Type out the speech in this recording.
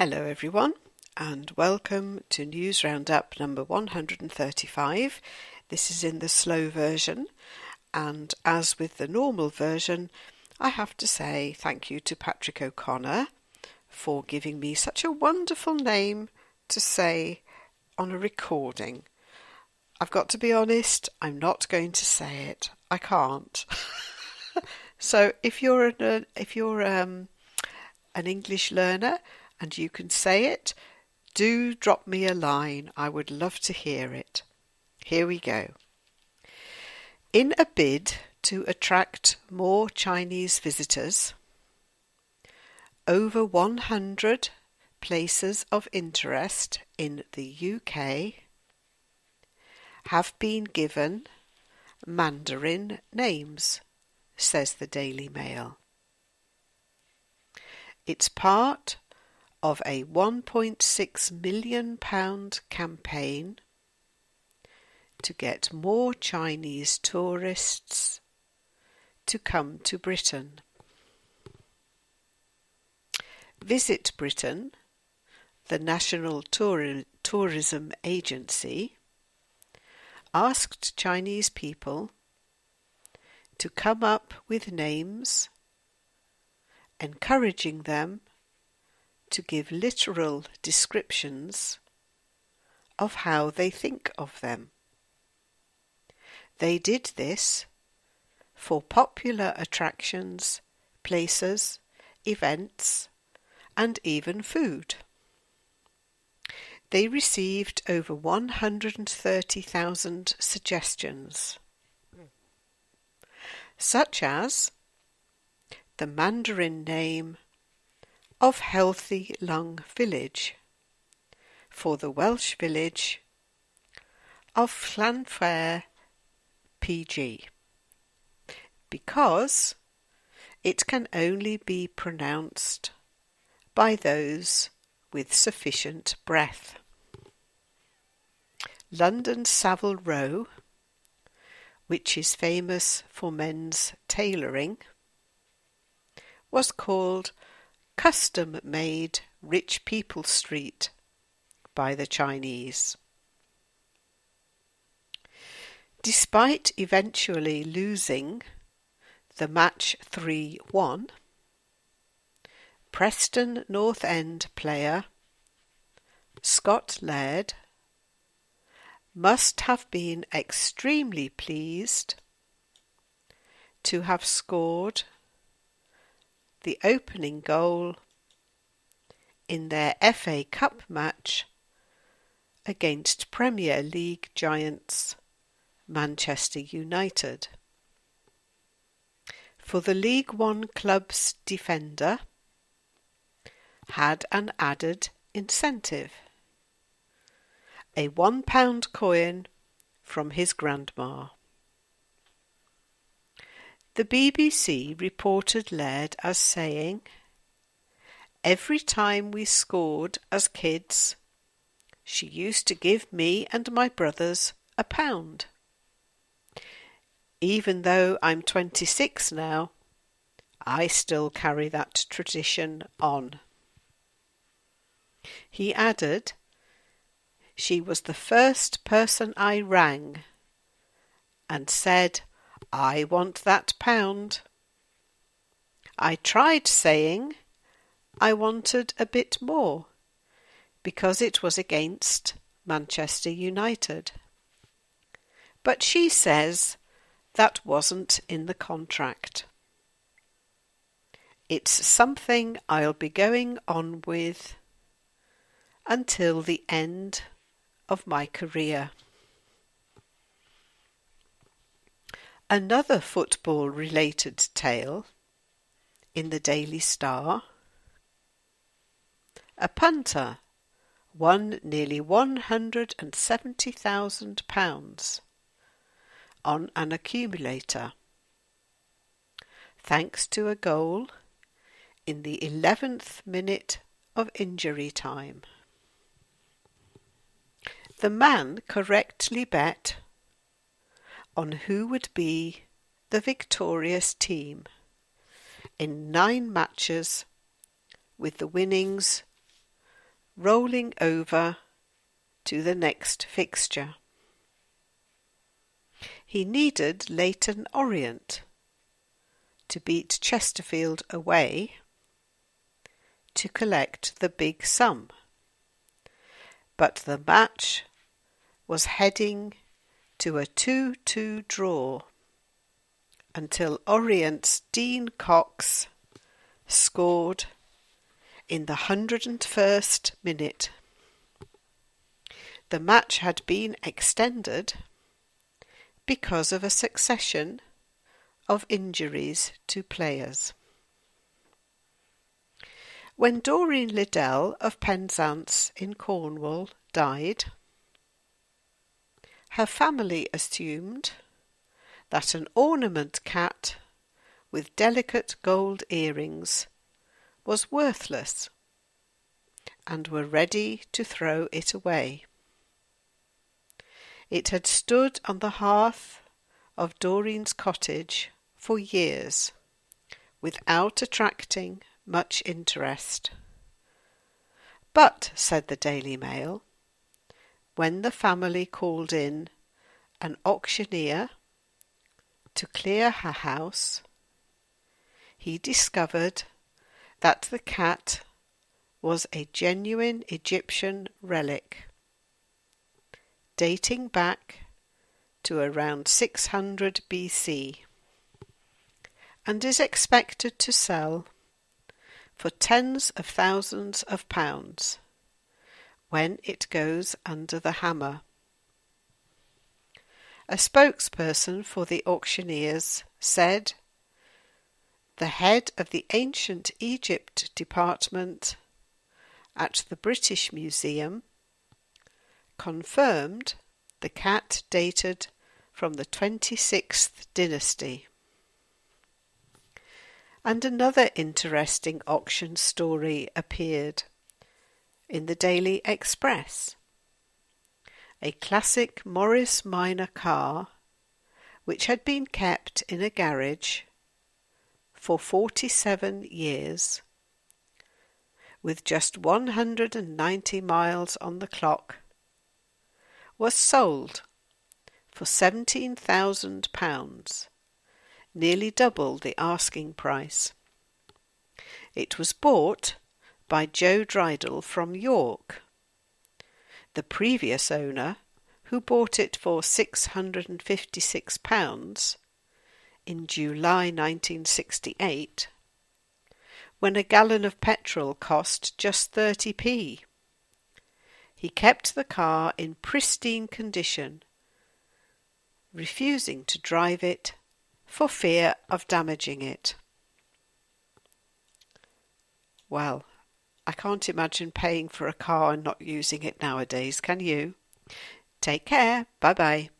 Hello everyone, and welcome to News Roundup number 135. This is in the slow version, and as with the normal version, I have to say thank you to Patrick O'Connor for giving me such a wonderful name to say on a recording. I've got to be honest, I'm not going to say it. I can't. So if you're an English learner and you can say it, do drop me a line. I would love to hear it. Here we go. In a bid to attract more Chinese visitors, over 100 places of interest in the UK have been given Mandarin names, says the Daily Mail. It's part of a £1.6 million campaign to get more Chinese tourists to come to Britain. Visit Britain, the National Tourism Agency, asked Chinese people to come up with names, encouraging them to give literal descriptions of how they think of them. They did this for popular attractions, places, events, and even food. They received over 130,000 suggestions, such as the Mandarin name of Healthy Lung Village for the Welsh village of Llanfair PG, because it can only be pronounced by those with sufficient breath. London Savile Row, which is famous for men's tailoring, was called Custom-Made Rich People Street by the Chinese. Despite eventually losing the match 3-1, Preston North End player Scott Laird must have been extremely pleased to have scored the opening goal in their FA Cup match against Premier League giants Manchester United. For the League One club's defender had an added incentive: a £1 coin from his grandma. The BBC reported Laird as saying, "Every time we scored as kids, she used to give me and my brothers £1. Even though I'm 26 now, I still carry that tradition on." He added, "She was the first person I rang and said, 'I want that £1. I tried saying I wanted a bit more because it was against Manchester United. But she says that wasn't in the contract. It's something I'll be going on with until the end of my career." Another football-related tale in the Daily Star: a punter won nearly £170,000 on an accumulator, thanks to a goal in the 11th minute of injury time. The man correctly bet on who would be the victorious team in 9 matches, with the winnings rolling over to the next fixture. He needed Leyton Orient to beat Chesterfield away to collect the big sum. But the match was heading to a 2-2 draw until Orient's Dean Cox scored in the 101st minute. The match had been extended because of a succession of injuries to players. When Doreen Liddell of Penzance in Cornwall died, her family assumed that an ornament cat with delicate gold earrings was worthless and were ready to throw it away. It had stood on the hearth of Doreen's cottage for years without attracting much interest. But, said the Daily Mail, when the family called in an auctioneer to clear her house, he discovered that the cat was a genuine Egyptian relic, dating back to around 600 BC, and is expected to sell for tens of thousands of pounds when it goes under the hammer. A spokesperson for the auctioneers said, "The head of the Ancient Egypt Department at the British Museum confirmed the cat dated from the 26th dynasty." And another interesting auction story appeared in the Daily Express. A classic Morris Minor car, which had been kept in a garage for 47 years, with just 190 miles on the clock, was sold for £17,000, nearly double the asking price. It was bought by Joe Drydle from York. The previous owner, who bought it for £656 in July 1968, when a gallon of petrol cost just 30p. He kept the car in pristine condition, refusing to drive it for fear of damaging it. Well, I can't imagine paying for a car and not using it nowadays, can you? Take care. Bye-bye.